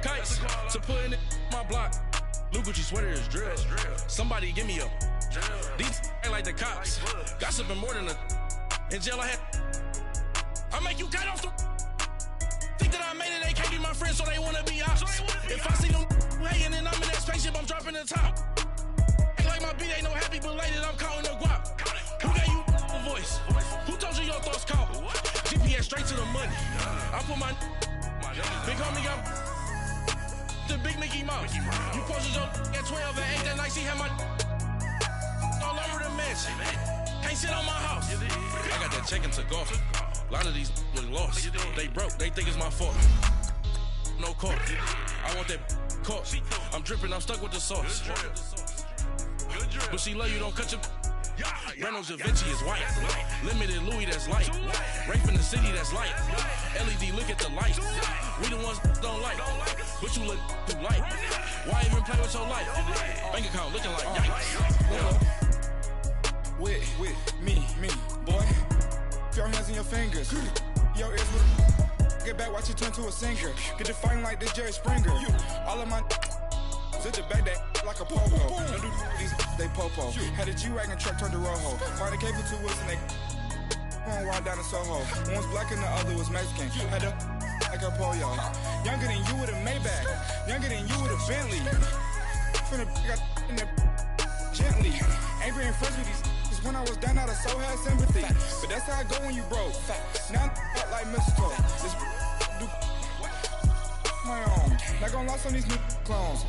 kites to put in my block. New Gucci sweater is drill. Somebody give me a. These ain't like the cops. Gossiping more than a. In jail I had. I make you cut off the. Think that I made it, they can't be my friends, so they wanna be ops. If I see them hating and I'm in that spaceship, I'm dropping the top. Ain't like my beat ain't no happy belated, I'm counting the guap. Who gave you a voice? Who told you your thoughts count? GPS straight to the money. I put my big homie got the big Mickey Mouse. You posted your at 12 and 8 that night, she had my all over the mansion. Can't sit on my house. I got that check into golf. A lot of these was lost. They broke, they think it's my fault. No court. I want that court. I'm dripping, I'm stuck with the sauce. But she love you, don't cut your. Reynolds Da Vinci is white. Limited Louis, that's light. Rape in the city, that's light. LED, look at the light. We the ones don't like. But you look too light. Why even play with your life? Bank account looking like yikes. With me, boy. Your hands in your fingers. Your ears with get back, watch you turn to a singer. Get to fighting like this Jerry Springer. All of my sit the back that like a popo. Don't do these they popo. Had a G-Wagon truck turned to Rojo. Find a cable to us and they going wild down in Soho. One was black and the other was Mexican. Had a like a pollo. Younger than you with a Maybach. Younger than you with a Bentley. From the got in the gently. Angry and friends with these. When I was down, I so had sympathy. But that's how I go when you broke. Now I'm like mistletoe. This do my own. Not gonna lost on these new clones.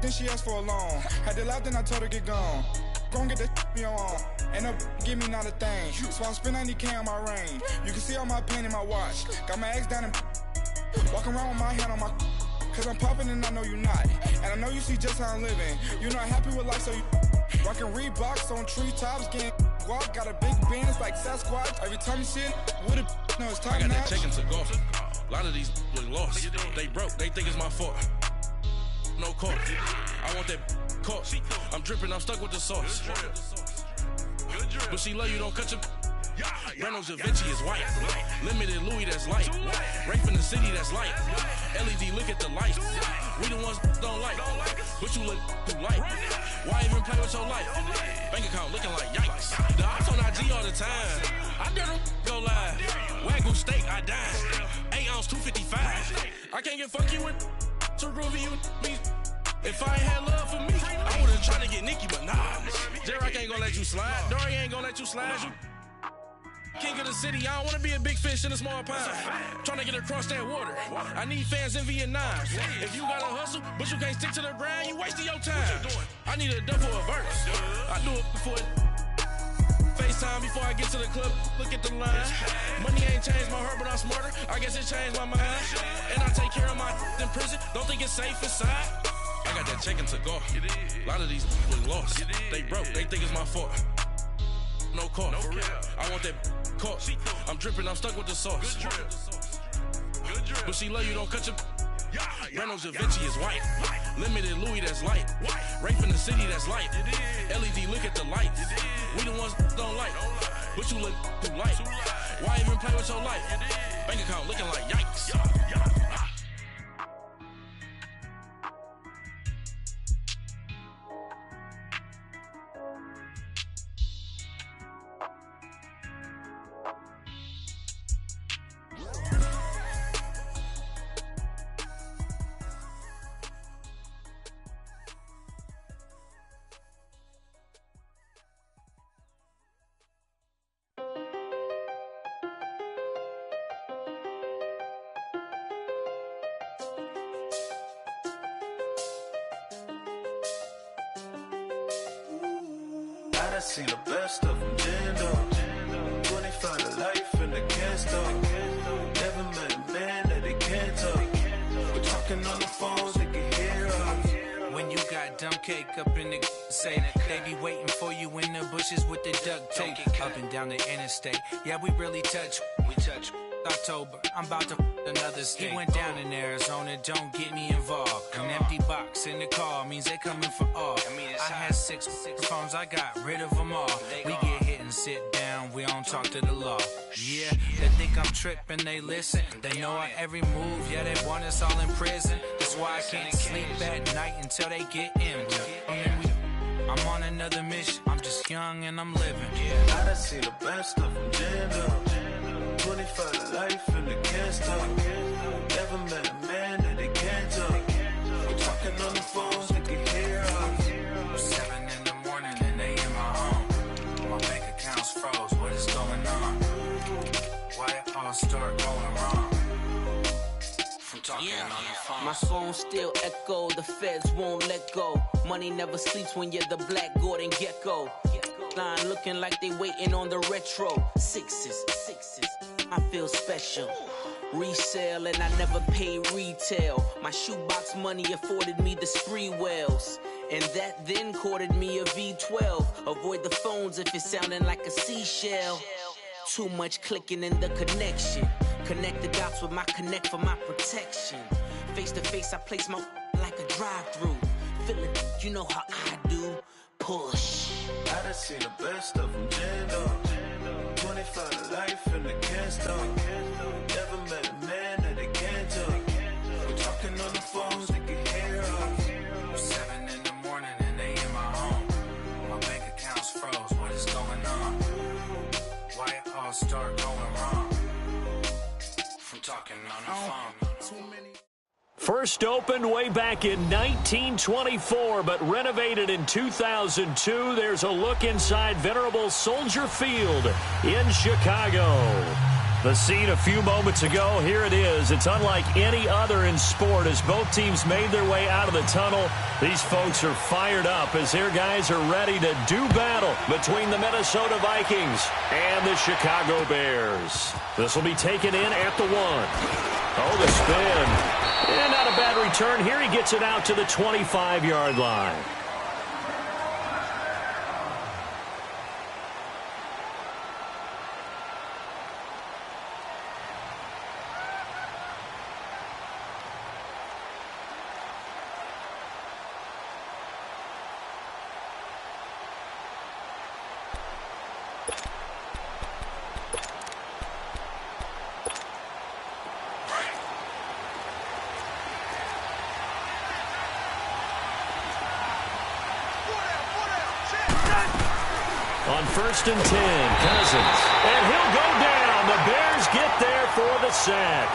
Then she asked for a loan. Had to laugh, then I told her get gone. Gon' get that me on. Ain't no give me not a thing. So I'm spending 90K on my range. You can see all my pain in my watch. Got my ex down and walking around with my hand on my. Cause I'm popping and I know you not. And I know you see just how I'm living. You're not happy with life, so you. Rockin' Reeboks on treetops, getting guap. Got a big Benz like Sasquatch. Every time you see it, with it, no, it's time. I got that check into golf. A lot of these was lost. They broke, they think it's my fault. No court. I want that court. I'm dripping, I'm stuck with the sauce. But she love you, don't cut your. Reynolds Da Vinci is white. Limited Louis, that's light. Rape in the city, that's light. LED, look at the light. We the ones don't like. But you look too light. Why even play with your life? Bank account looking like yikes. The ops on IG all the time. I dare them go live. Wagyu steak, I dine. 8 ounce, 255. I can't get fuck you with too groovy you me. If I ain't had love for me, I would've tried to get Nicki, but nah. J-Rock ain't gonna let you slide. Dory ain't gonna let you slide. You king of the city, I don't wanna be a big fish in a small pond. Trying to get across that water. I need fans in Vietnam. If you gotta hustle, but you can't stick to the grind, you wasting your time. I need a double a verse. I do it before FaceTime before I get to the club. Look at the line. Money ain't changed my heart, but I'm smarter. I guess it changed my mind. And I take care of my in prison. Don't think it's safe inside. I got that check into golf. A lot of these was lost. They broke, they think it's my fault. No court. I want that court. I'm dripping, I'm stuck with the sauce. But she love you, don't cut your. Reynolds Da Vinci is white. Limited Louis, that's light. Rape in the city, that's light. LED, look at the light. We the ones don't like. But you look too light. Why even play with your life? Bank account looking like yikes. I seen the best of them, Jando. When they find a life in the can't stop. Never met a man that they can't talk. We're talking on the phones, they can hear us. When you got dumb cake up in the say that they be waiting for you in the bushes with the duct tape. Up and down the interstate, yeah, we really touch. We touch. October, I'm about to another state. He went down in Arizona, don't get me involved. An empty box in the car means they coming for all. I had six phones, I got rid of them all. We get hit and sit down, we don't talk to the law. Yeah, they think I'm tripping, they listen. They know our every move, yeah, they want us all in prison. That's That's why I can't sleep at night until they get in. I'm on another mission. I'm just young and I'm living. I done seen the best of them jammed up. 25 to life and they can't stop. Never met a man that they can't talk. We're talking on the phones, they can hear us. 7 in the morning and they in my home. My bank account's froze. What is going on? Why it all start going wrong? From talking on the phone. My phone still echo. The feds won't let go. Money never sleeps when you're the Black Gordon Gecko. Line looking like they waiting on the retro. Sixes. I feel special. Resale and I never pay retail. My shoebox money afforded me the spree wells. And that then courted me a V12. Avoid the phones if it's sounding like a seashell. Too much clicking in the connection. Connect the dots with my connect for my protection. Face to face, I place my like a drive-through. Feeling, you know how I do. Push. I done seen the best of them jammed up. 25 to life and they can't stop. Never met a man that they can't talk. We're talking on the phones, they can hear us. 7 in the morning and they in my home. My bank account's froze. What is going on? Why it all start going wrong? From talking on the phone. First opened way back in 1924, but renovated in 2002. There's a look inside venerable Soldier Field in Chicago. The scene a few moments ago, here it is. It's unlike any other in sport as both teams made their way out of the tunnel. These folks are fired up as their guys are ready to do battle between the Minnesota Vikings and the Chicago Bears. This will be taken in at the 1. Oh, the spin. And not a bad return. Here he gets it out to the 25-yard line. On 1st and 10, Cousins. And he'll go down. The Bears get there for the sack.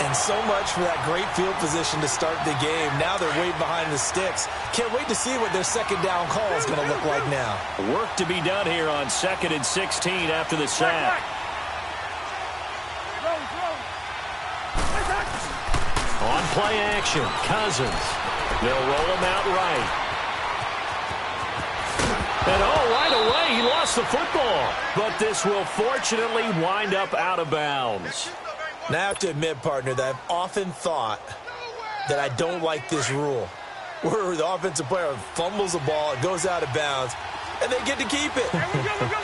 And so much for that great field position to start the game. Now they're way behind the sticks. Can't wait to see what their second down call is going to look like now. Work to be done here on 2nd and 16 after the sack. On play action, Cousins. They'll roll him out right. And right away, he lost the football. But this will fortunately wind up out of bounds. Now I have to admit, partner, that I've often thought that I don't like this rule. Where the offensive player fumbles the ball, it goes out of bounds, and they get to keep it.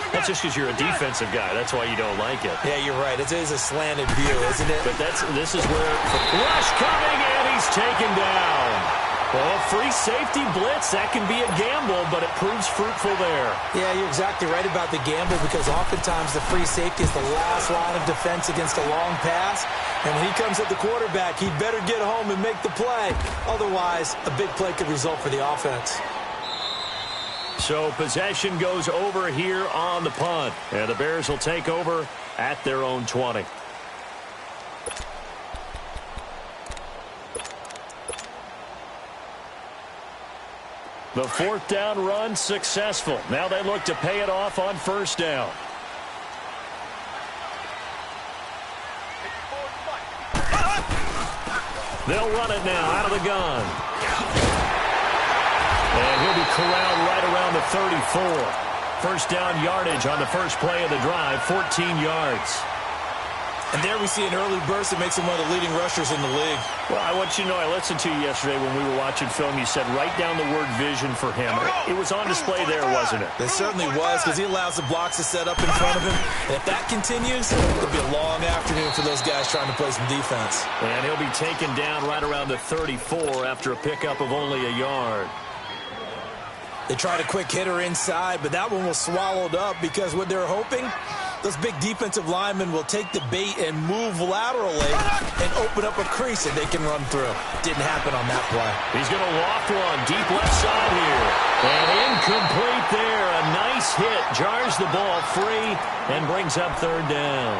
That's just because you're a defensive guy. That's why you don't like it. Yeah, you're right. It is a slanted view, isn't it? But this is where rush coming, and he's taken down. Well, free safety blitz, that can be a gamble, but it proves fruitful there. Yeah, you're exactly right about the gamble because oftentimes the free safety is the last line of defense against a long pass. And when he comes at the quarterback, he'd better get home and make the play. Otherwise, a big play could result for the offense. So possession goes over here on the punt. And the Bears will take over at their own 20. The 4th down run successful. Now they look to pay it off on 1st down. They'll run it now out of the gun. And he'll be corralled right around the 34. 1st down yardage on the first play of the drive, 14 yards. And there we see an early burst that makes him one of the leading rushers in the league. Well, I want you to know, I listened to you yesterday when we were watching film. You said write down the word vision for him. It was on display there, wasn't it? It certainly was because he allows the blocks to set up in front of him. And if that continues, it'll be a long afternoon for those guys trying to play some defense. And he'll be taken down right around the 34 after a pickup of only a yard. They tried a quick hitter inside, but that one was swallowed up because what they're hoping Those big defensive linemen will take the bait and move laterally and open up a crease that they can run through. Didn't happen on that play. He's going to loft one deep left side here. And incomplete there. A nice hit. Jars the ball free and brings up third down.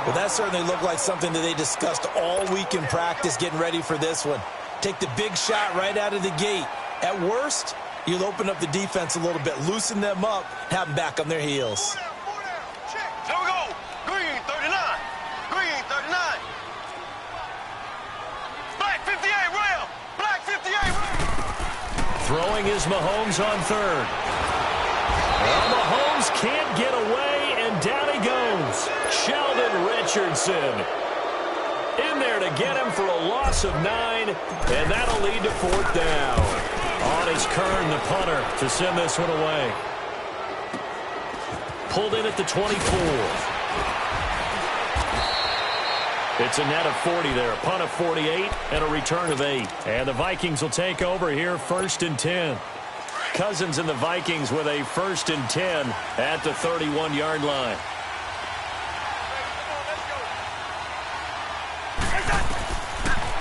Well, that certainly looked like something that they discussed all week in practice getting ready for this one. Take the big shot right out of the gate. At worst, you'll open up the defense a little bit, loosen them up, have them back on their heels. Here we go. Green 39. Green 39. Black 58, rail. Black 58, rail. Throwing is Mahomes on third. Well, Mahomes can't get away, and down he goes. Sheldon Richardson in there to get him for a loss of 9, and that'll lead to fourth down. On is Kern, the punter, to send this one away. Pulled in at the 24. It's a net of 40 there. A punt of 48 and a return of 8. And the Vikings will take over here, 1st and 10. Cousins and the Vikings with a 1st and 10 at the 31-yard line.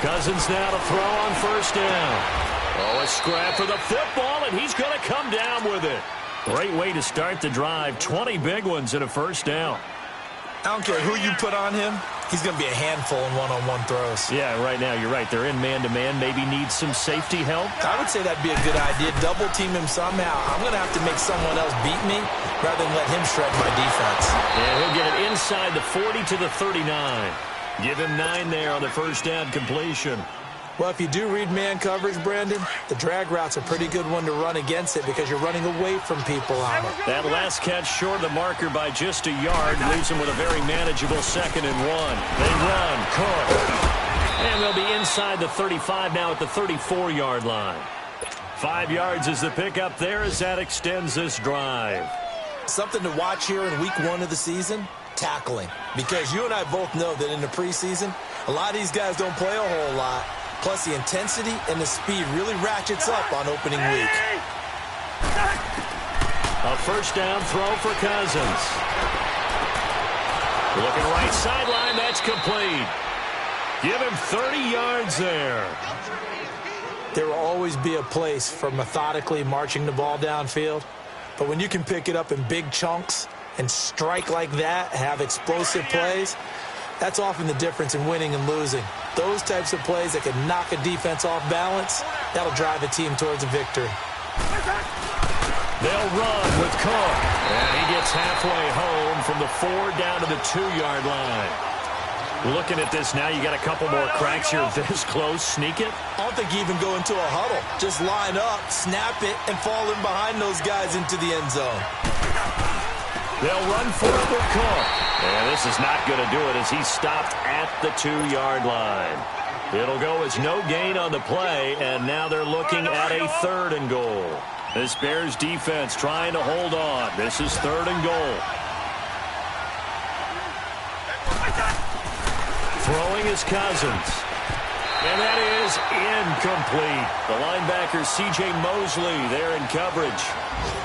Cousins now to throw on 1st down. Oh, a scrap for the football, and he's going to come down with it. Great way to start the drive. 20 big ones and a 1st down. I don't care who you put on him. He's going to be a handful in one-on-one throws. Yeah, right now you're right. They're in man-to-man. Maybe need some safety help. I would say that'd be a good idea. Double team him somehow. I'm going to have to make someone else beat me rather than let him shred my defense. Yeah, he'll get it inside the 40 to the 39. Give him 9 there on the 1st down completion. Well, if you do read man coverage, Brandon, the drag route's a pretty good one to run against it because you're running away from people on it. That last catch short of the marker by just a yard leaves him with a very manageable 2nd and 1. They run, Cook. And they'll be inside the 35 now at the 34-yard line. 5 yards is the pickup there as that extends this drive. Something to watch here in week 1 of the season, tackling. Because you and I both know that in the preseason, a lot of these guys don't play a whole lot. Plus, the intensity and the speed really ratchets up on opening week. A 1st down throw for Cousins. Looking right sideline, that's complete. Give him 30 yards there. There will always be a place for methodically marching the ball downfield. But when you can pick it up in big chunks and strike like that, have explosive plays, that's often the difference in winning and losing. Those types of plays that can knock a defense off balance, that'll drive a team towards a victory. They'll run with Cook. And he gets halfway home from the 4 down to the 2-yard line. Looking at this now, you got a couple more cracks here this close. Sneak it? I don't think you even go into a huddle. Just line up, snap it, and fall in behind those guys into the end zone. They'll run for it with Cook. And this is not going to do it as he's stopped at the 2-yard line. It'll go as no gain on the play, and now they're looking at a 3rd and goal. This Bears defense trying to hold on. This is 3rd and goal. Throwing is Cousins. And that is incomplete. The linebacker, C.J. Mosley, there in coverage.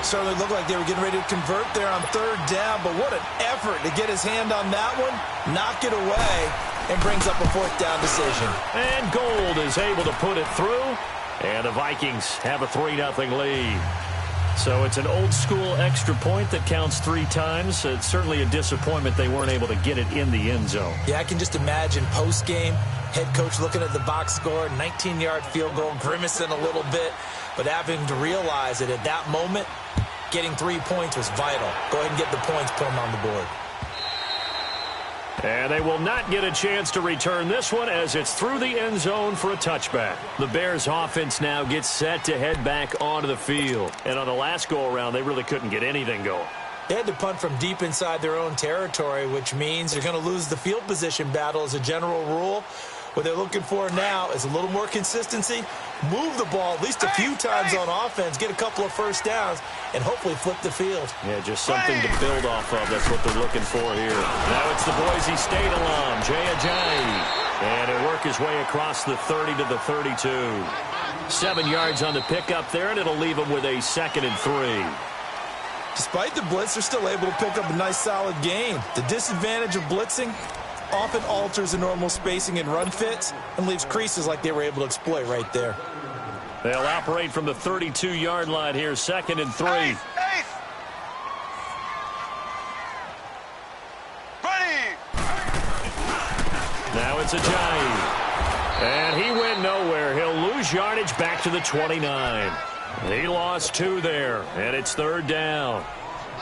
Certainly looked like they were getting ready to convert there on 3rd down, but what an effort to get his hand on that one, knock it away, and brings up a 4th down decision. And Gold is able to put it through, and the Vikings have a 3-0 lead. So it's an old-school extra point that counts 3 times. It's certainly a disappointment they weren't able to get it in the end zone. Yeah, I can just imagine post-game, head coach looking at the box score, 19-yard field goal, grimacing a little bit, but having to realize that at that moment, getting 3 points was vital. Go ahead and get the points, put them on the board. And they will not get a chance to return this one as it's through the end zone for a touchback. The Bears offense now gets set to head back onto the field. And on the last go-around, they really couldn't get anything going. They had to punt from deep inside their own territory, which means they're going to lose the field position battle as a general rule. What they're looking for now is a little more consistency, move the ball at least a few times on offense, get a couple of 1st downs, and hopefully flip the field. Yeah, just something to build off of. That's what they're looking for here. Now it's the Boise State alum, Jay Ajayi. And he'll work his way across the 30 to the 32. 7 yards on the pickup there, and it'll leave him with a 2nd and 3. Despite the blitz, they're still able to pick up a nice solid gain. The disadvantage of blitzing often alters the normal spacing and run fits and leaves creases like they were able to exploit right there. They'll operate from the 32-yard line here, 2nd and 3. Ready. Now it's Ajayi. And he went nowhere. He'll lose yardage back to the 29. He lost 2 there, and it's 3rd down.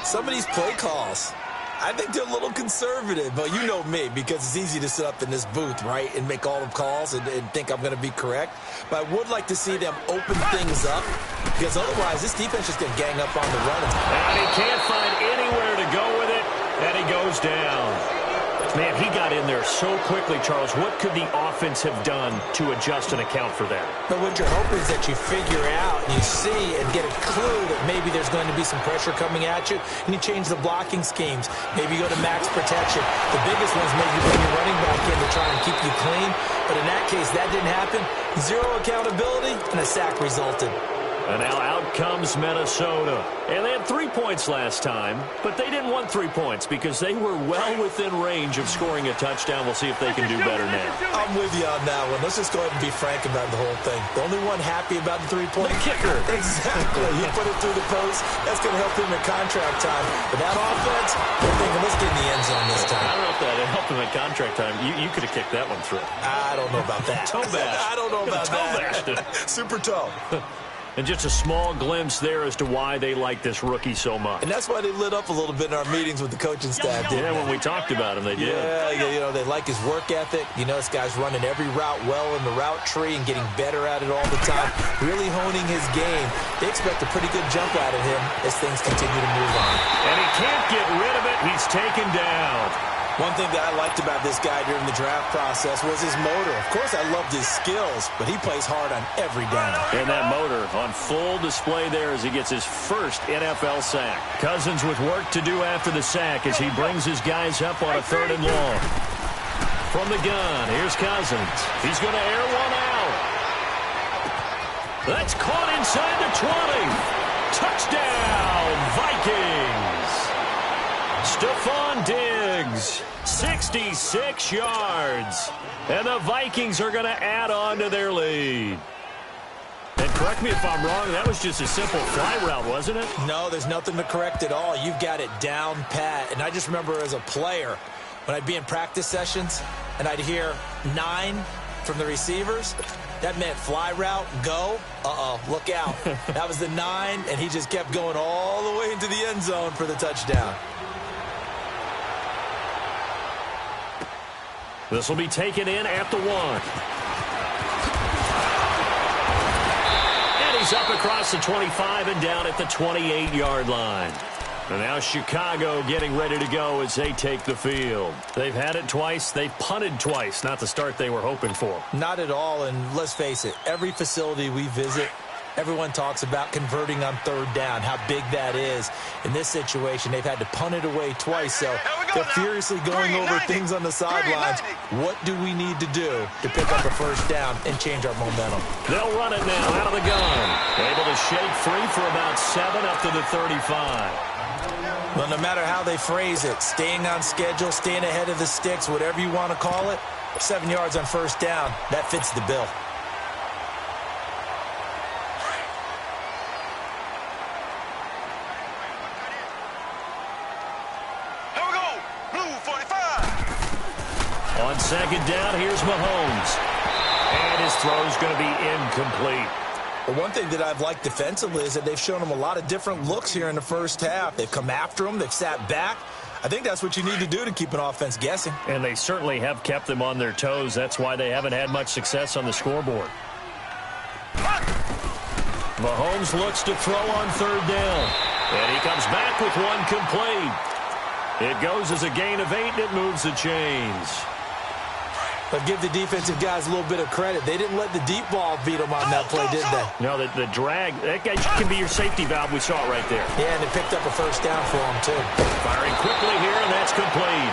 Some of these play calls, I think they're a little conservative, but you know me, because it's easy to sit up in this booth, right, and make all the calls and think I'm going to be correct. But I would like to see them open things up, because otherwise this defense is going to gang up on the run. And he can't find anywhere to go with it, and he goes down. Man, he got in there so quickly, Charles. What could the offense have done to adjust and account for that? But what you're hoping is that you figure out and you see and get a clue that maybe there's going to be some pressure coming at you, and you change the blocking schemes. Maybe you go to max protection. The biggest one's maybe bring your running back in to try and keep you clean. But in that case, that didn't happen. 0 accountability, and a sack resulted. And now out comes Minnesota. And they had 3 points last time, but they didn't want 3 points because they were well within range of scoring a touchdown. We'll see if they can do better now. I'm with you on that one. Let's just go ahead and be frank about the whole thing. The only one happy about the 3-point? The kicker. Exactly. He put it through the post. That's going to help him in contract time. But that offense, they're thinking, let's get in the end zone this time. I don't know if that helped him in contract time. You could have kicked that one through. I don't know about that. Toe bash. I don't know about that. Super toe. And just a small glimpse there as to why they like this rookie so much. And that's why they lit up a little bit in our meetings with the coaching staff. Yeah, when we talked about him, they did. Yeah, you know, they like his work ethic. You know, this guy's running every route well in the route tree and getting better at it all the time, really honing his game. They expect a pretty good jump out of him as things continue to move on. And he can't get rid of it. He's taken down. One thing that I liked about this guy during the draft process was his motor. Of course, I loved his skills, but he plays hard on every down. And that motor on full display there as he gets his first NFL sack. Cousins with work to do after the sack as he brings his guys up on a 3rd and long. From the gun, here's Cousins. He's going to air one out. That's caught inside the 20. Touchdown, Vikings. Stephon Diggs, 66 yards. And the Vikings are going to add on to their lead. And correct me if I'm wrong, that was just a simple fly route, wasn't it? No, there's nothing to correct at all. You've got it down pat. And I just remember as a player, when I'd be in practice sessions and I'd hear 9 from the receivers, that meant fly route, go. Look out. That was the 9, and he just kept going all the way into the end zone for the touchdown. This will be taken in at the 1. And he's up across the 25 and down at the 28-yard line. And now Chicago getting ready to go as they take the field. They've had it twice. They've punted twice. Not the start they were hoping for. Not at all, and let's face it, every facility we visit, everyone talks about converting on 3rd down, how big that is. In this situation, they've had to punt it away twice, so they're furiously going over things on the sidelines. What do we need to do to pick up a 1st down and change our momentum? They'll run it now out of the gun. Able to shake free for about 7 up to the 35. Well, no matter how they phrase it, staying on schedule, staying ahead of the sticks, whatever you want to call it, 7 yards on 1st down, that fits the bill. On 2nd down, here's Mahomes. And his throw's going to be incomplete. Well, one thing that I've liked defensively is that they've shown him a lot of different looks here in the 1st half. They've come after him. They've sat back. I think that's what you need to do to keep an offense guessing. And they certainly have kept them on their toes. That's why they haven't had much success on the scoreboard. Mahomes looks to throw on 3rd down. And he comes back with one complete. It goes as a gain of 8, and it moves the chains. But give the defensive guys a little bit of credit. They didn't let the deep ball beat them on that play, did they? No, the drag, that guy can be your safety valve. We saw it right there. Yeah, and they picked up a 1st down for him, too. Firing quickly here, and that's complete.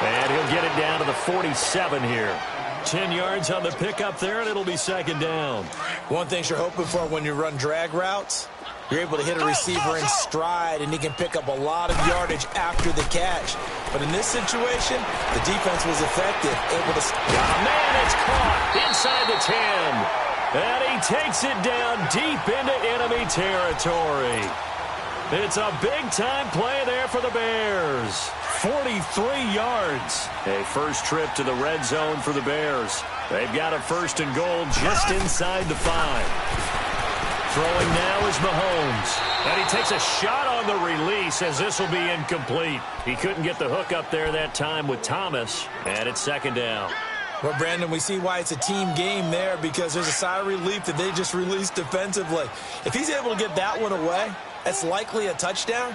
And he'll get it down to the 47 here. 10 yards on the pickup there, and it'll be 2nd down. One thing you're hoping for when you run drag routes You're able to hit a receiver in stride, and he can pick up a lot of yardage after the catch. But in this situation, the defense was effective, able to... Oh, man, it's caught inside the 10. And he takes it down deep into enemy territory. It's a big-time play there for the Bears. 43 yards. A first trip to the red zone for the Bears. They've got a 1st and goal just inside the 5. Throwing now is Mahomes. And he takes a shot on the release as this will be incomplete. He couldn't get the hook up there that time with Thomas. And it's 2nd down. Well, Brandon, we see why it's a team game there, because there's a sigh of relief that they just released defensively. If he's able to get that one away, that's likely a touchdown.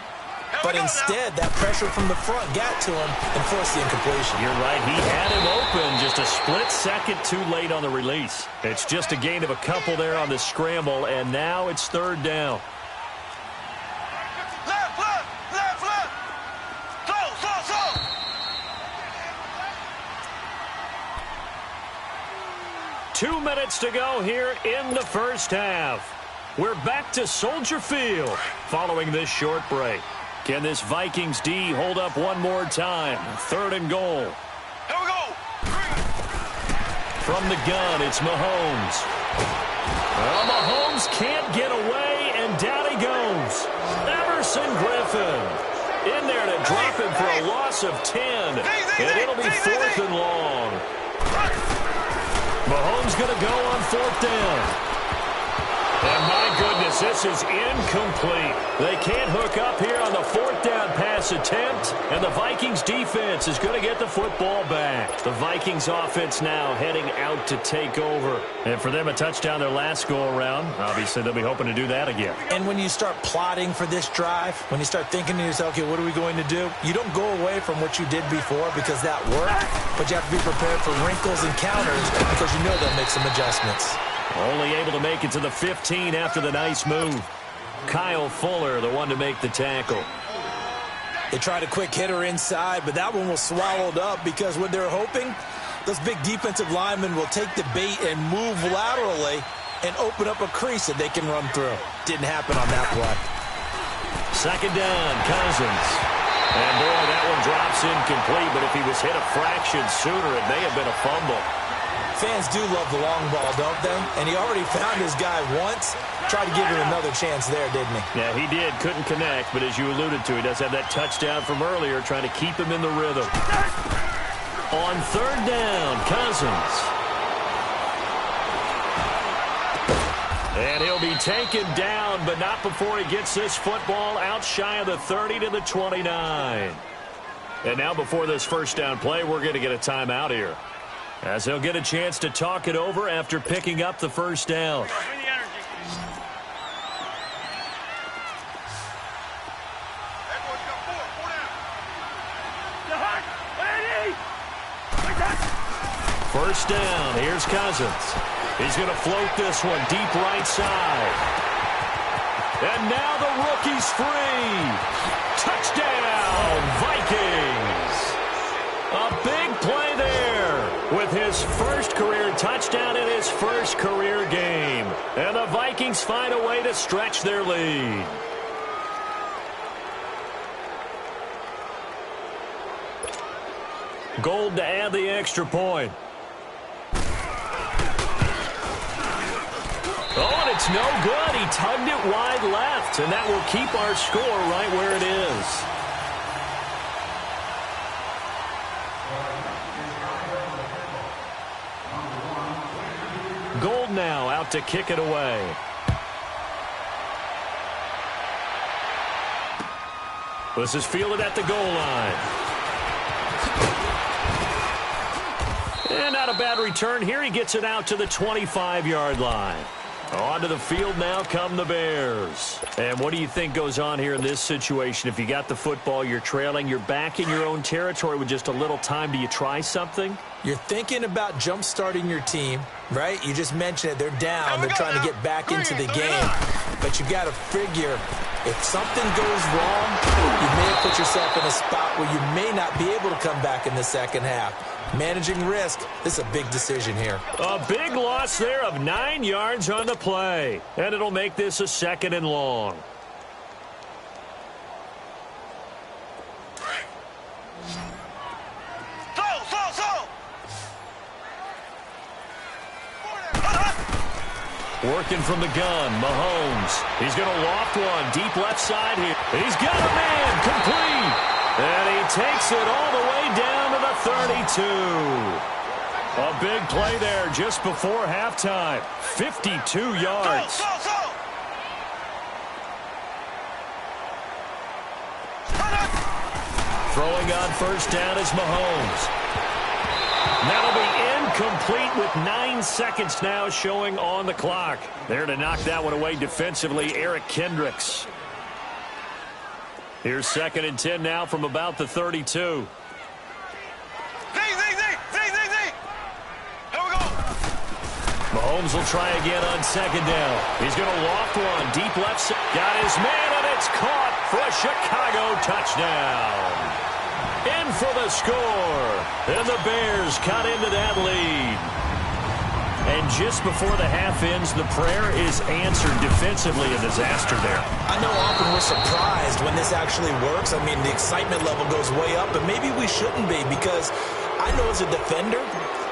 But instead, that pressure from the front got to him and forced the incompletion. You're right. He had him open just a split second too late on the release. It's just a gain of a couple there on the scramble, and now it's 3rd down. Left. Slow. 2 minutes to go here in the first half. We're back to Soldier Field following this short break. Can this Vikings D hold up one more time? 3rd and goal. Here we go. From the gun, it's Mahomes. Well, Mahomes can't get away, and down he goes. Everson Griffin in there to drop him for a loss of 10. And it'll be 4th and long. Mahomes going to go on 4th down. And my goodness, this is incomplete. They can't hook up here on the 4th down pass attempt, and the Vikings defense is going to get the football back. The Vikings offense now heading out to take over. And for them, a touchdown their last go-around. Obviously, they'll be hoping to do that again. And when you start plotting for this drive, when you start thinking to yourself, okay, what are we going to do? You don't go away from what you did before because that worked, but you have to be prepared for wrinkles and counters because you know they'll make some adjustments. Only able to make it to the 15 after the nice move. Kyle Fuller, the one to make the tackle. They tried a quick hitter inside, but that one was swallowed up because what they're hoping, those big defensive linemen will take the bait and move laterally and open up a crease that they can run through. Didn't happen on that play. 2nd down, Cousins. And boy, that one drops incomplete, but if he was hit a fraction sooner, it may have been a fumble. Fans do love the long ball, don't they? And he already found his guy once. Tried to give him another chance there, didn't he? Yeah, he did. Couldn't connect, but as you alluded to, he does have that touchdown from earlier, trying to keep him in the rhythm. On 3rd down, Cousins. And he'll be taken down, but not before he gets this football out shy of the 30 to the 29. And now before this 1st down play, we're going to get a timeout here, as he'll get a chance to talk it over after picking up the 1st down. First down, here's Cousins. He's going to float this one deep right side. And now the rookie's free. Touchdown, Vikings. A big play there with his first career touchdown in his first career game. And the Vikings find a way to stretch their lead. Gold to add the extra point. Oh, and it's no good. He tugged it wide left, and that will keep our score right where it is. Gold now out to kick it away. This is fielded at the goal line. And not a bad return here. He gets it out to the 25-yard line. Onto the field now come the Bears. And what do you think goes on here in this situation? If you got the football, you're trailing, you're back in your own territory with just a little time. Do you try something? You're thinking about jump-starting your team, right? You just mentioned it. They're down. They're trying to get back into the game. But you got to figure, if something goes wrong, you may have put yourself in a spot where you may not be able to come back in the second half. Managing risk. This is a big decision here. A big loss there of 9 yards on the play. And it'll make this a 2nd and long. Working from the gun, Mahomes. He's going to loft one deep left side here. He's got a man, complete. And he takes it all the way down to the 32. A big play there just before halftime. 52 yards. Throwing on first down is Mahomes. That'll be incomplete with 9 seconds now showing on the clock. There to knock that one away defensively, Eric Kendricks. Here's 2nd and 10 now from about the 32. Here we go. Mahomes will try again on 2nd down. He's going to loft one deep left side. Got his man, and it's caught for a Chicago touchdown. In for the score. And the Bears cut into that lead. And just before the half ends, the prayer is answered defensively. A disaster there. I know often we're surprised when this actually works. I mean, the excitement level goes way up, but maybe we shouldn't be, because I know as a defender,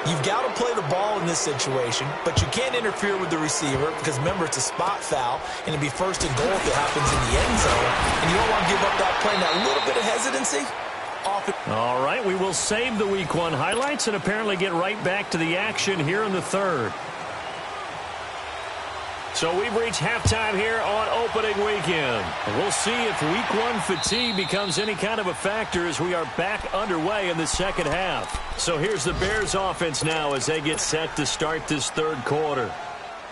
you've got to play the ball in this situation, but you can't interfere with the receiver because, remember, it's a spot foul, and it'd be 1st and goal if it happens in the end zone, and you don't want to give up that play and that little bit of hesitancy. All right, we will save the Week 1 highlights and apparently get right back to the action here in the 3rd. So we've reached halftime here on opening weekend. We'll see if Week 1 fatigue becomes any kind of a factor as we are back underway in the 2nd half. So here's the Bears offense now as they get set to start this 3rd quarter.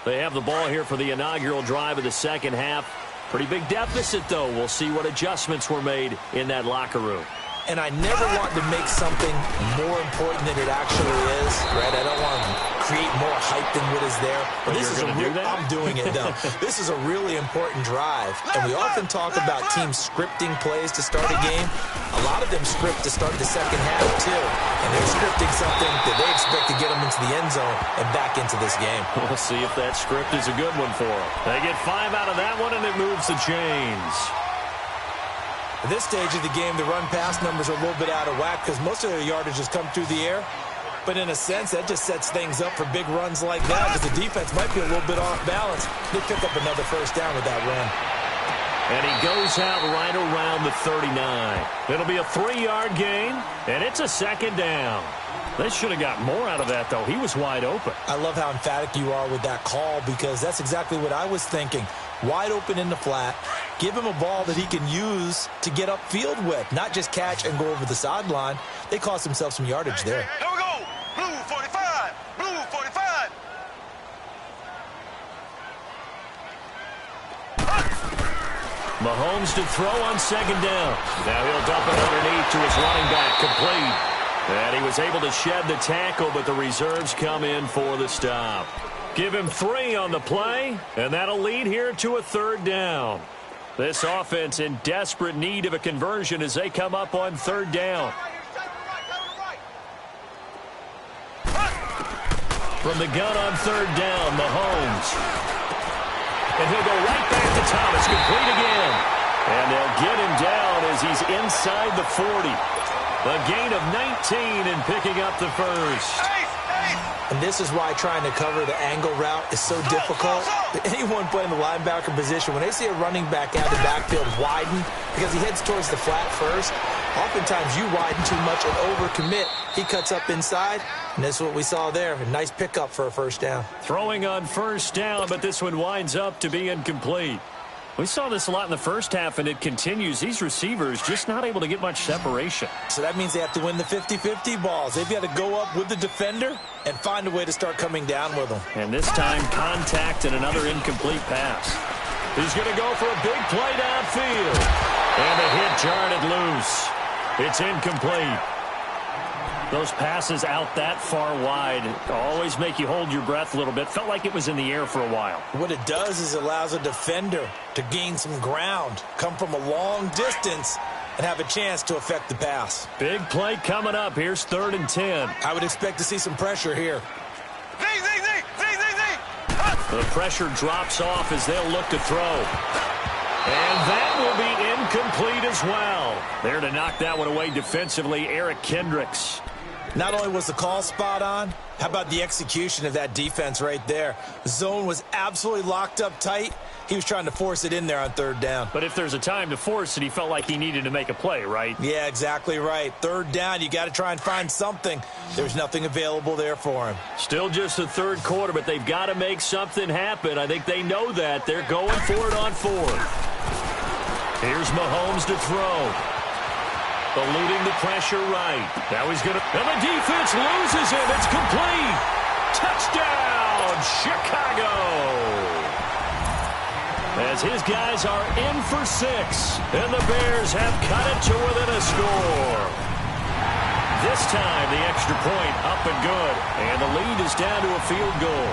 They have the ball here for the inaugural drive of the 2nd half. Pretty big deficit, though. We'll see what adjustments were made in that locker room. And I never want to make something more important than it actually is, right? I don't want to create more hype than what is there. But this is I'm doing it, though. This is a really important drive. And we often talk about teams scripting plays to start a game. A lot of them script to start the 2nd half, too. And they're scripting something that they expect to get them into the end zone and back into this game. We'll see if that script is a good one for them. They get 5 out of that one, and it moves the chains. At this stage of the game, the run-pass numbers are a little bit out of whack because most of their yardage has come through the air. But in a sense, that just sets things up for big runs like that because the defense might be a little bit off balance. They pick up another first down with that run. And he goes out right around the 39. It'll be a 3-yard gain, and it's a 2nd down. They should have got more out of that, though. He was wide open. I love how emphatic you are with that call because that's exactly what I was thinking. Wide open in the flat. Give him a ball that he can use to get upfield with, not just catch and go over the sideline. They cost themselves some yardage there. Here we go. Blue 45. Blue 45. Mahomes to throw on 2nd down. Now he'll dump it underneath to his running back, complete. And he was able to shed the tackle, but the reserves come in for the stop. Give him 3 on the play, and that'll lead here to a 3rd down. This offense in desperate need of a conversion as they come up on 3rd down. From the gun on 3rd down, Mahomes. And he'll go right back to Thomas, complete again. And they'll get him down as he's inside the 40. A gain of 19 and picking up the first. And this is why trying to cover the angle route is so difficult. Anyone playing the linebacker position, when they see a running back out of the backfield widen, because he heads towards the flat first, oftentimes you widen too much and overcommit. He cuts up inside, and that's what we saw there. A nice pickup for a first down. Throwing on first down, but this one winds up to be incomplete. We saw this a lot in the first half, and it continues. These receivers just not able to get much separation. So that means they have to win the 50-50 balls. They've got to go up with the defender and find a way to start coming down with them. And this time, contact and another incomplete pass. He's going to go for a big play downfield. And the hit jarred it loose. It's incomplete. Those passes out that far wide always make you hold your breath a little bit. Felt like it was in the air for a while. What it does is it allows a defender to gain some ground, come from a long distance, and have a chance to affect the pass. Big play coming up. Here's 3rd and 10. I would expect to see some pressure here. The pressure drops off as they'll look to throw. And that will be incomplete as well. There to knock that one away defensively, Eric Kendricks. Not only was the call spot on, how about the execution of that defense right there? The zone was absolutely locked up tight. He was trying to force it in there on 3rd down. But if there's a time to force it, he felt like he needed to make a play, right? Yeah, exactly right. 3rd down, you got to try and find something. There's nothing available there for him. Still just the 3rd quarter, but they've got to make something happen. I think they know that. They're going for it on 4th. Here's Mahomes to throw. Eluding the pressure right. Now he's going to... And the defense loses him. It's complete. Touchdown, Chicago. As his guys are in for 6. And the Bears have cut it to within a score. This time, the extra point up and good. And the lead is down to a field goal.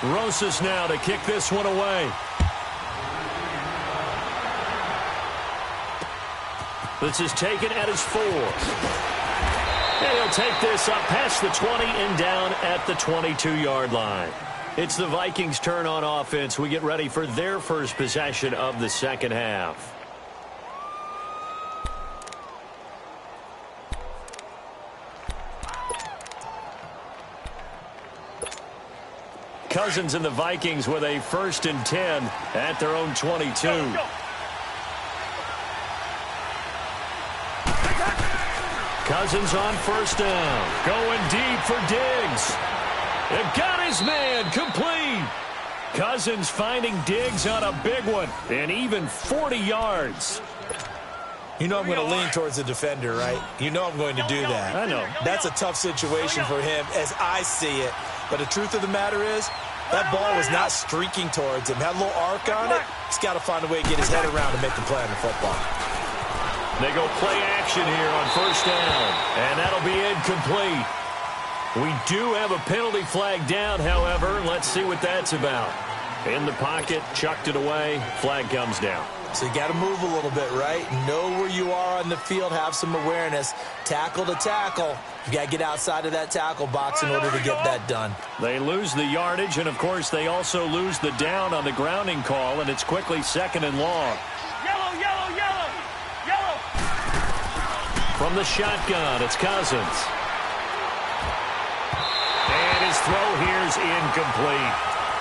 Rosas now to kick this one away. This is taken at his 4. And he'll take this up past the 20 and down at the 22-yard line. It's the Vikings' turn on offense. We get ready for their first possession of the second half. Cousins and the Vikings with a 1st and 10 at their own 22. Cousins on 1st down. Going deep for Diggs. They've got his man complete. Cousins finding Diggs on a big one. And even 40 yards. You know I'm going to lean towards the defender, right? You know I'm going to do that. I know. That's a tough situation for him as I see it. But the truth of the matter is, that ball was not streaking towards him. Had a little arc on it. He's got to find a way to get his head around and make the play on the football. They go play action here on 1st down. And that'll be incomplete. We do have a penalty flag down, however. Let's see what that's about. In the pocket, chucked it away. Flag comes down. So you got to move a little bit, right? Know where you are on the field. Have some awareness. Tackle to tackle. You got to get outside of that tackle box in order to get that done. They lose the yardage, and, of course, they also lose the down on the grounding call, and it's quickly 2nd and long. Yellow, yellow, yellow, yellow. From the shotgun, it's Cousins. And his throw here's incomplete.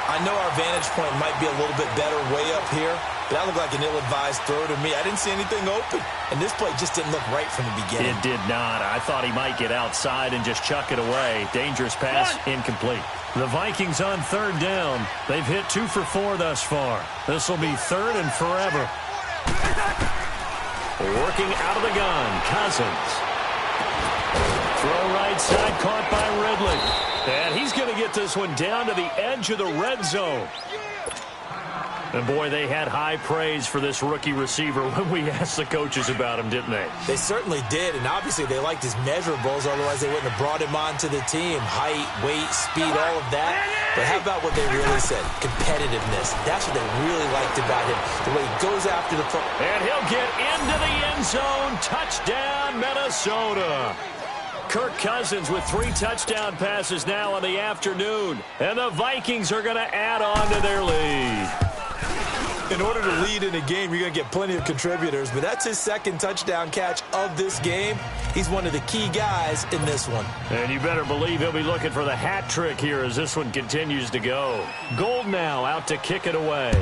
I know our vantage point might be a little bit better way up here, but that looked like an ill-advised throw to me. I didn't see anything open, and this play just didn't look right from the beginning. It did not. I thought he might get outside and just chuck it away. Dangerous pass, incomplete. The Vikings on 3rd down. They've hit 2 for 4 thus far. This will be 3rd and forever. Working out of the gun, Cousins. Throw right side, caught by Ridley. And he's going to get this one down to the edge of the red zone. And, boy, they had high praise for this rookie receiver when we asked the coaches about him, didn't they? They certainly did, and obviously they liked his measurables, otherwise they wouldn't have brought him onto the team. Height, weight, speed, all of that. But how about what they really said? Competitiveness. That's what they really liked about him, the way he goes after the football. And he'll get into the end zone. Touchdown, Minnesota. Kirk Cousins with 3 touchdown passes now in the afternoon. And the Vikings are going to add on to their lead. In order to lead in a game, you're going to get plenty of contributors, but that's his 2nd touchdown catch of this game. He's one of the key guys in this one. And you better believe he'll be looking for the hat trick here as this one continues to go. Gold now out to kick it away.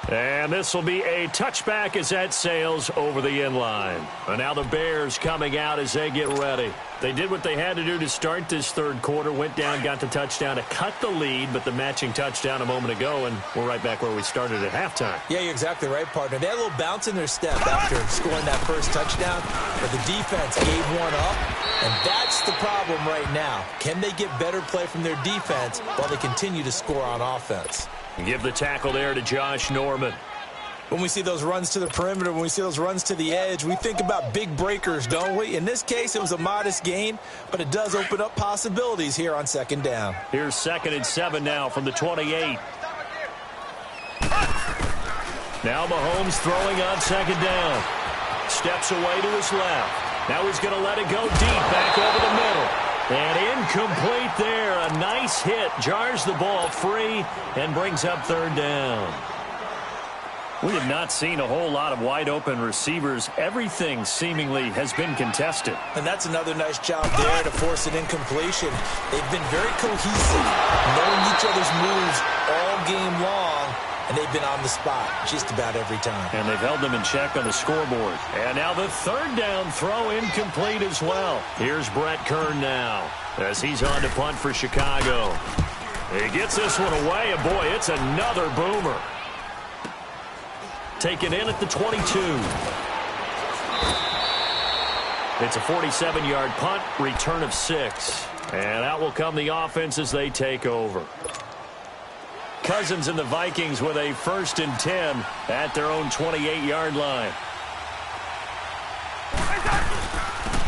And this will be a touchback as that sails over the end line. And now the Bears coming out as they get ready. They did what they had to do to start this 3rd quarter. Went down, got the touchdown to cut the lead, but the matching touchdown a moment ago, and we're right back where we started at halftime. Yeah, you're exactly right, partner. They had a little bounce in their step after scoring that first touchdown, but the defense gave one up, and that's the problem right now. Can they get better play from their defense while they continue to score on offense? Give the tackle there to Josh Norman. When we see those runs to the perimeter, when we see those runs to the edge, we think about big breakers, don't we? In this case, it was a modest gain, but it does open up possibilities here on second down. Here's 2nd and 7 now from the 28. Now Mahomes throwing on second down. Steps away to his left. Now he's going to let it go deep back over the middle. And incomplete there. A nice hit. Jars the ball free and brings up 3rd down. We have not seen a whole lot of wide-open receivers. Everything seemingly has been contested. And that's another nice job there to force an incompletion. They've been very cohesive, knowing each other's moves all game long, and they've been on the spot just about every time. And they've held them in check on the scoreboard. And now the 3rd down throw incomplete as well. Here's Brett Kern now as he's on to punt for Chicago. He gets this one away, and boy, it's another boomer. Taken in at the 22. It's a 47-yard punt, return of 6. And out will come the offense as they take over. Cousins and the Vikings with a 1st and 10 at their own 28-yard line.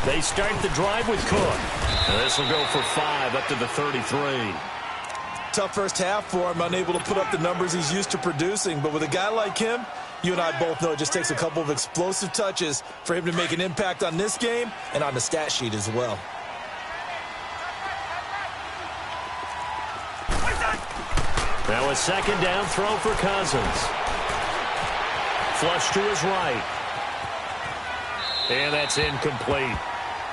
They start the drive with Cook. And this will go for 5 up to the 33. Tough first half for him, unable to put up the numbers he's used to producing. But with a guy like him, you and I both know it just takes a couple of explosive touches for him to make an impact on this game and on the stat sheet as well. Now a 2nd down throw for Cousins. Flush to his right. And that's incomplete.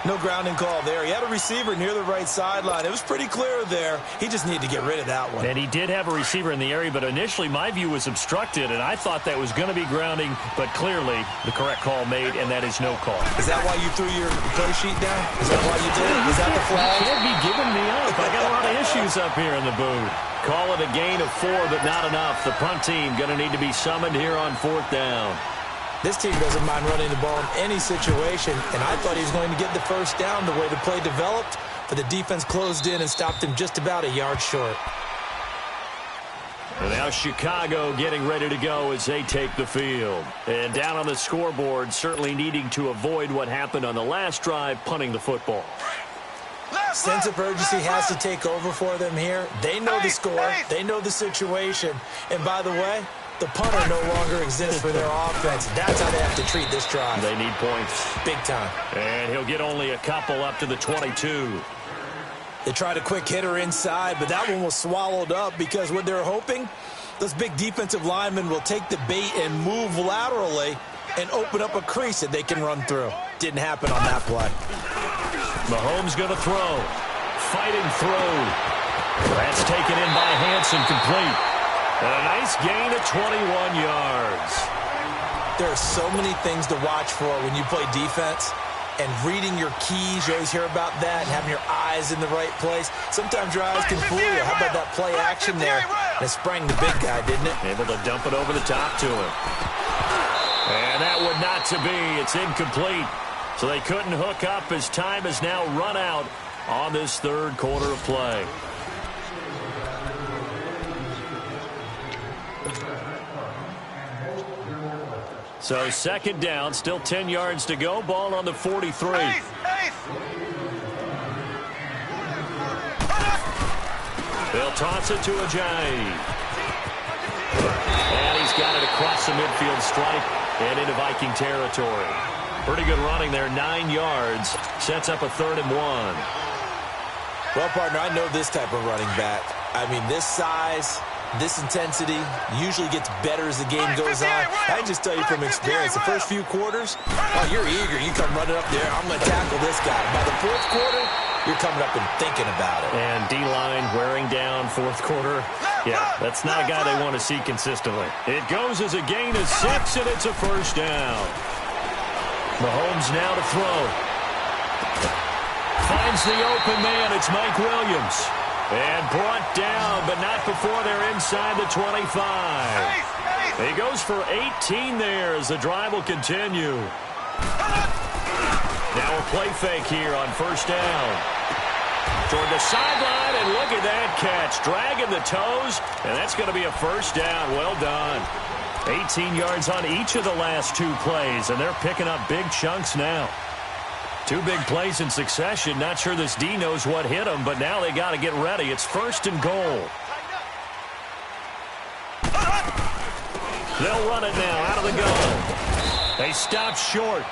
No grounding call there. He had a receiver near the right sideline. It was pretty clear there. He just needed to get rid of that one. And he did have a receiver in the area, but initially my view was obstructed, and I thought that was going to be grounding, but clearly the correct call made, and that is no call. Is that why you threw your play sheet down? Is that why you did it? Is that the flag? You can't be giving me up. I got a lot of issues up here in the booth. Call it a gain of 4, but not enough. The punt team going to need to be summoned here on 4th down. This team doesn't mind running the ball in any situation, and I thought he was going to get the 1st down the way the play developed, but the defense closed in and stopped him just about a yard short. And now Chicago getting ready to go as they take the field. And down on the scoreboard, certainly needing to avoid what happened on the last drive, punting the football. Sense of urgency has to take over for them here. They know the score. They know the situation. And by the way, the punter no longer exists for their offense. That's how they have to treat this drive. They need points. Big time. And he'll get only a couple up to the 22. They tried a quick hitter inside, but that one was swallowed up because what they're hoping, those big defensive linemen will take the bait and move laterally and open up a crease that they can run through. Didn't happen on that play. Mahomes going to throw. Fighting through. That's taken in by Hansen, complete. And a nice gain of 21 yards. There are so many things to watch for when you play defense. And reading your keys, you always hear about that, and having your eyes in the right place. Sometimes your eyes can fool you. How about that play action there? And it sprang the big guy, didn't it? Able to dump it over the top to him. And that would not to be. It's incomplete. So they couldn't hook up as time has now run out on this 3rd quarter of play. So 2nd down, still 10 yards to go. Ball on the 43. They'll toss it to Ajayi. And he's got it across the midfield stripe and into Viking territory. Pretty good running there, 9 yards. Sets up a 3rd and 1. Well, partner, I know this type of running back. I mean, this size, this intensity usually gets better as the game goes on. I can just tell you from experience, the first few quarters, oh, you're eager. You come running up there, I'm going to tackle this guy. By the 4th quarter, you're coming up and thinking about it. And D-line wearing down 4th quarter. Yeah, that's not a guy they want to see consistently. It goes as a gain of 6, and it's a 1st down. Mahomes now to throw. Finds the open man. It's Mike Williams. And brought down, but not before they're inside the 25. He goes for 18 there as the drive will continue. Now a play fake here on 1st down. Toward the sideline, and look at that catch. Dragging the toes, and that's going to be a 1st down. Well done. 18 yards on each of the last 2 plays, and they're picking up big chunks now. 2 big plays in succession. Not sure this D knows what hit them, but now they got to get ready. It's 1st and goal. They'll run it now out of the gun. They stopped short.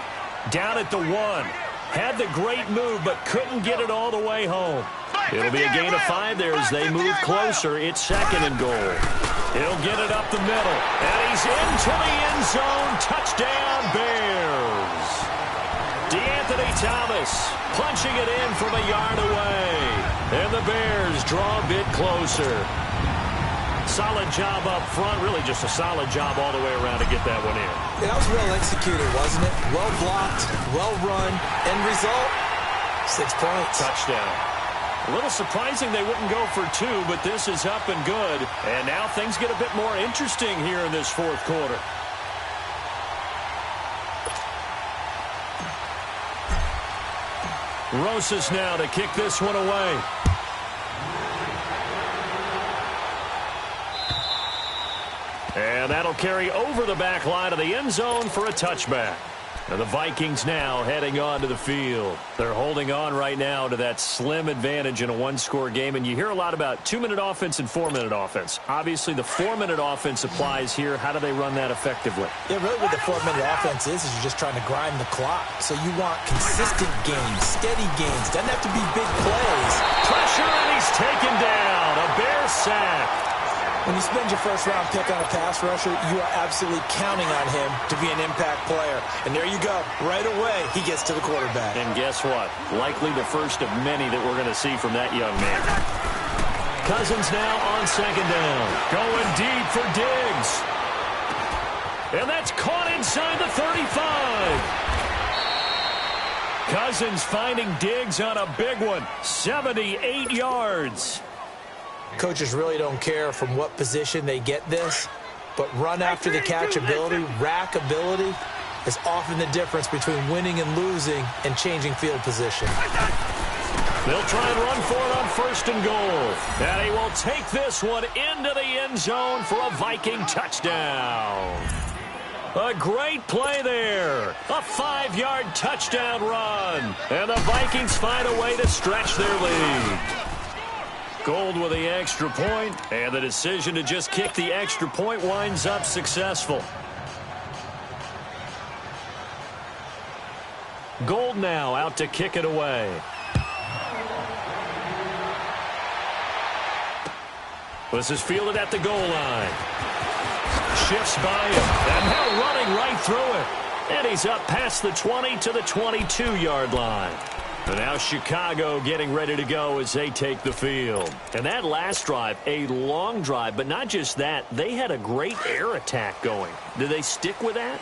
Down at the 1. Had the great move, but couldn't get it all the way home. It'll be a gain of 5 there as they move closer. It's 2nd and goal. He'll get it up the middle. And he's into the end zone. Touchdown, Bears. DeAnthony Thomas punching it in from a yard away. And the Bears draw a bit closer. Solid job up front. Really just a solid job all the way around to get that one in. Yeah, that was well executed, wasn't it? Well blocked, well run. End result, 6 points. Touchdown. A little surprising they wouldn't go for 2, but this is up and good. And now things get a bit more interesting here in this 4th quarter. Rosas now to kick this one away. And that'll carry over the back line of the end zone for a touchback. And the Vikings now heading onto the field. They're holding on right now to that slim advantage in a 1-score game. And you hear a lot about 2-minute offense and 4-minute offense. Obviously, the 4-minute offense applies here. How do they run that effectively? Yeah, really what the 4-minute offense is you're just trying to grind the clock. So you want consistent gains, steady gains. Doesn't have to be big plays. Pressure, and he's taken down. A Bear sack. When you spend your first-round pick on a pass rusher, you are absolutely counting on him to be an impact player. And there you go. Right away, he gets to the quarterback. And guess what? Likely the first of many that we're going to see from that young man. Cousins now on 2nd down. Going deep for Diggs. And that's caught inside the 35. Cousins finding Diggs on a big one. 78 yards. Coaches really don't care from what position they get this, but run after the catch ability, rack ability, is often the difference between winning and losing and changing field position. They'll try and run for it on 1st and goal. And he will take this one into the end zone for a Viking touchdown. A great play there. A 5-yard touchdown run. And the Vikings find a way to stretch their lead. Gold with the extra point, and the decision to just kick the extra point winds up successful. Gold now out to kick it away. This is fielded at the goal line. Shifts by him, and now running right through it. And he's up past the 20 to the 22-yard line. And now Chicago getting ready to go as they take the field. And that last drive, a long drive, but not just that. They had a great air attack going. Do they stick with that?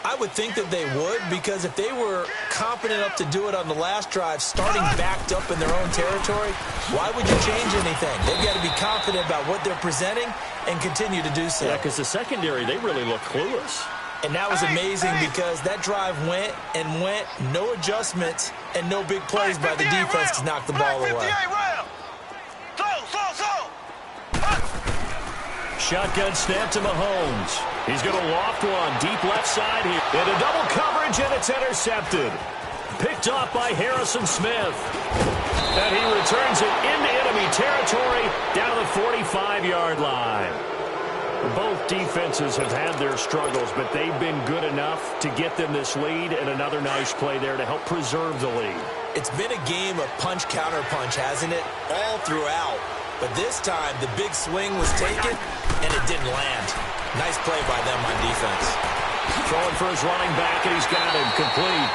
I would think that they would, because if they were competent enough to do it on the last drive, starting backed up in their own territory, why would you change anything? They've got to be confident about what they're presenting and continue to do so. Yeah, because the secondary, they really look clueless. And that was amazing because that drive went and went, no adjustments, and no big plays by the defense to knock the ball away. Shotgun snap to Mahomes. He's going to loft one deep left side here. Into double coverage, and it's intercepted. Picked off by Harrison Smith. And he returns it into enemy territory down to the 45-yard line. Both defenses have had their struggles, but they've been good enough to get them this lead, and another nice play there to help preserve the lead. It's been a game of punch-counter-punch, hasn't it? All throughout. But this time, the big swing was taken, and it didn't land. Nice play by them on defense. Throwing for his running back, and he's got him complete.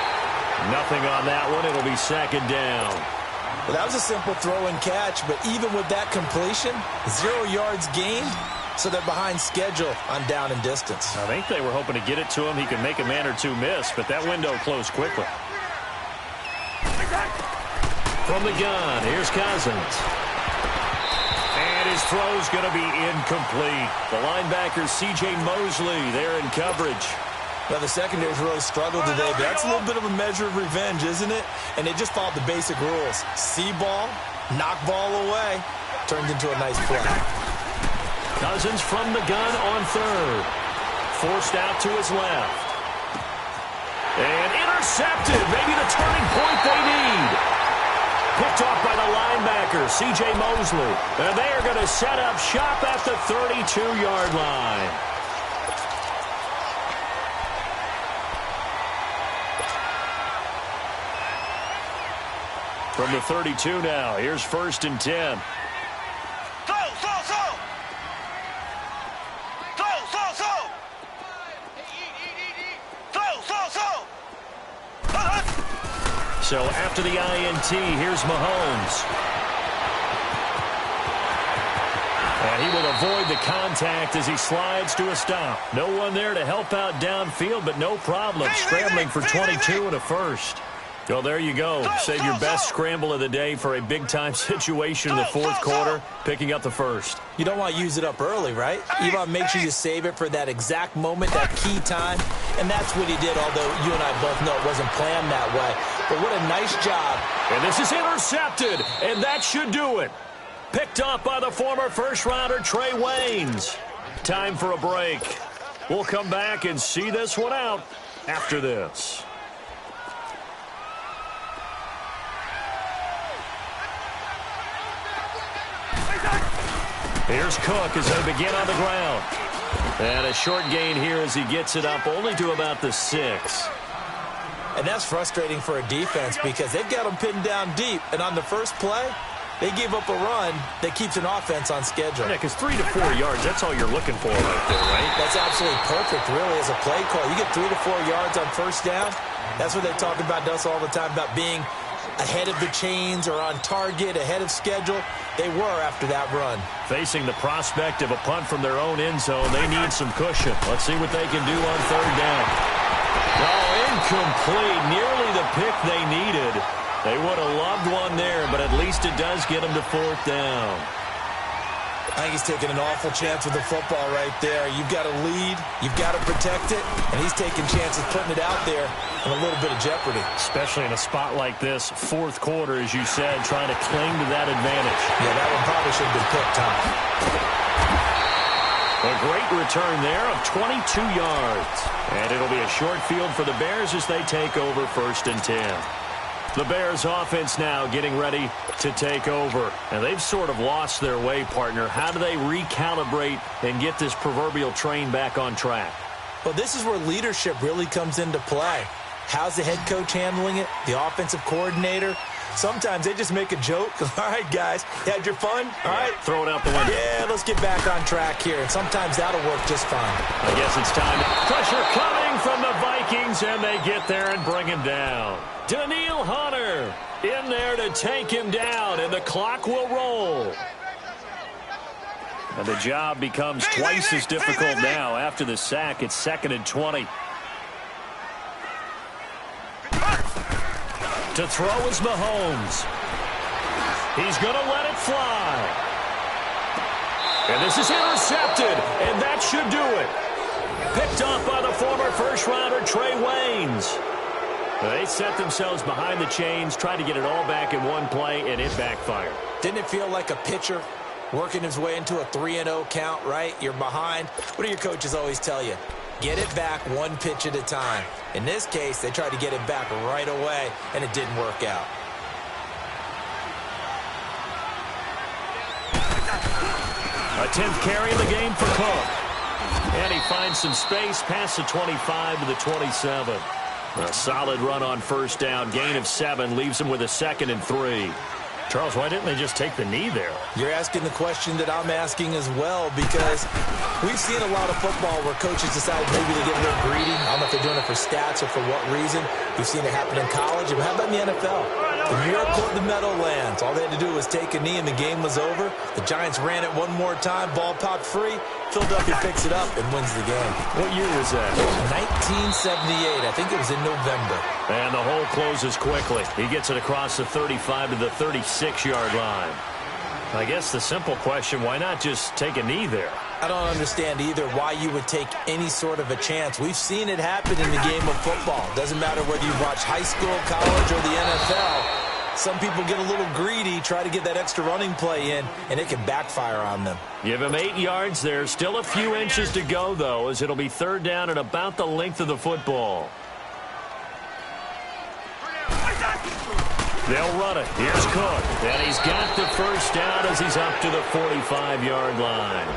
Nothing on that one. It'll be 2nd down. Well, that was a simple throw and catch, but even with that completion, 0 yards gained. So they're behind schedule on down and distance. I think they were hoping to get it to him. He could make a man or two miss, but that window closed quickly. From the gun, here's Cousins. And his throw's going to be incomplete. The linebacker, C.J. Mosley, there in coverage. Well, the secondary's really struggled today, but that's a little bit of a measure of revenge, isn't it? And they just followed the basic rules. See ball, knock ball away. Turned into a nice play. Cousins from the gun on 3rd. forced out to his left. And intercepted. Maybe the turning point they need. Picked off by the linebacker, C.J. Mosley. And they are going to set up shop at the 32-yard line. From the 32 now, here's 1st and 10. So after the INT, here's Mahomes. And he will avoid the contact as he slides to a stop. No one there to help out downfield, but no problem. Scrambling for 22 and a first. Well, there you go. Save your best scramble of the day for a big-time situation in the fourth quarter, picking up the first. You don't want to use it up early, right? You want to make sure you save it for that exact moment, that key time. And that's what he did, although you and I both know it wasn't planned that way. But what a nice job. And this is intercepted, and that should do it. Picked off by the former first-rounder Trey Waynes. Time for a break. We'll come back and see this one out after this. Here's Cook as they begin on the ground. And a short gain here as he gets it up only to about the 6. And that's frustrating for a defense because they've got them pinned down deep. And on the first play, they gave up a run that keeps an offense on schedule. Yeah, because 3 to 4 yards, that's all you're looking for right there, right? That's absolutely perfect, really, as a play call. You get 3 to 4 yards on first down. That's what they talk about us all the time, about being ahead of the chains or on target, ahead of schedule. They were after that run. Facing the prospect of a punt from their own end zone, they need some cushion. Let's see what they can do on third down. Oh, incomplete. Nearly the pick they needed. They would have loved one there, but at least it does get them to fourth down. I think he's taking an awful chance with the football right there. You've got to lead. You've got to protect it. And he's taking chances putting it out there in a little bit of jeopardy. Especially in a spot like this, fourth quarter, as you said, trying to cling to that advantage. Yeah, that one probably should have been picked, huh? A great return there of 22 yards. And it'll be a short field for the Bears as they take over 1st and 10. The Bears offense now getting ready to take over. And they've sort of lost their way, partner. How do they recalibrate and get this proverbial train back on track? Well, this is where leadership really comes into play. How's the head coach handling it? The offensive coordinator? Sometimes they just make a joke. All right, guys, you had your fun? All right. Throw it out the window. Yeah, let's get back on track here. And sometimes that'll work just fine. I guess it's time. Pressure coming from the Vikings, and they get there and bring him down. Danielle Hunter in there to take him down, and the clock will roll. And the job becomes twice as difficult now after the sack. It's 2nd and 20. To throw is Mahomes. He's going to let it fly. And this is intercepted, and that should do it. Picked off by the former first-rounder Trey Waynes. They set themselves behind the chains, tried to get it all back in one play, and it backfired. Didn't it feel like a pitcher working his way into a 3-0 count, right? You're behind. What do your coaches always tell you? Get it back one pitch at a time. In this case, they tried to get it back right away, and it didn't work out. A 10th carry in the game for Cook. And he finds some space past the 25 to the 27. A solid run on first down. Gain of 7 leaves him with a 2nd and 3. Charles, why didn't they just take the knee there? You're asking the question that I'm asking as well, because we've seen a lot of football where coaches decide maybe to get a little greedy. I don't know if they're doing it for stats or for what reason. We've seen it happen in college. And how about in the NFL? The miracle of the Meadowlands. All they had to do was take a knee and the game was over. The Giants ran it one more time. Ball popped free. Philadelphia picks it up and wins the game. What year was that? 1978. I think it was in November. And the hole closes quickly. He gets it across the 35 to the 36-yard line. I guess the simple question, why not just take a knee there? I don't understand either why you would take any sort of a chance. We've seen it happen in the game of football. Doesn't matter whether you watch high school, college, or the NFL. Some people get a little greedy, try to get that extra running play in, and it can backfire on them. Give him 8 yards there. Still a few inches to go, though, as it'll be third down and about the length of the football. They'll run it. Here's Cook. And he's got the first down as he's up to the 45-yard line.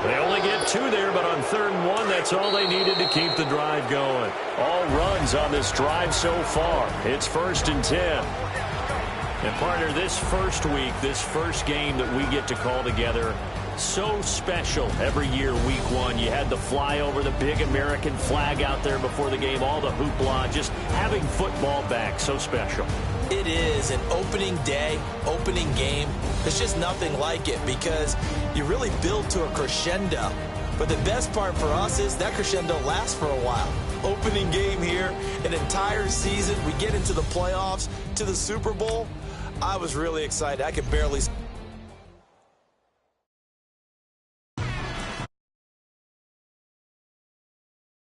They only get 2 there, but on 3rd and 1, that's all they needed to keep the drive going. All runs on this drive so far. It's 1st and 10. And, partner, this first week, this first game that we get to call together, so special every year, week 1. You had the flyover, the big American flag out there before the game, all the hoopla, just having football back, so special. It is an opening day, opening game. There's just nothing like it because you really build to a crescendo. But the best part for us is that crescendo lasts for a while. Opening game here, an entire season. We get into the playoffs, to the Super Bowl. I was really excited. I could barely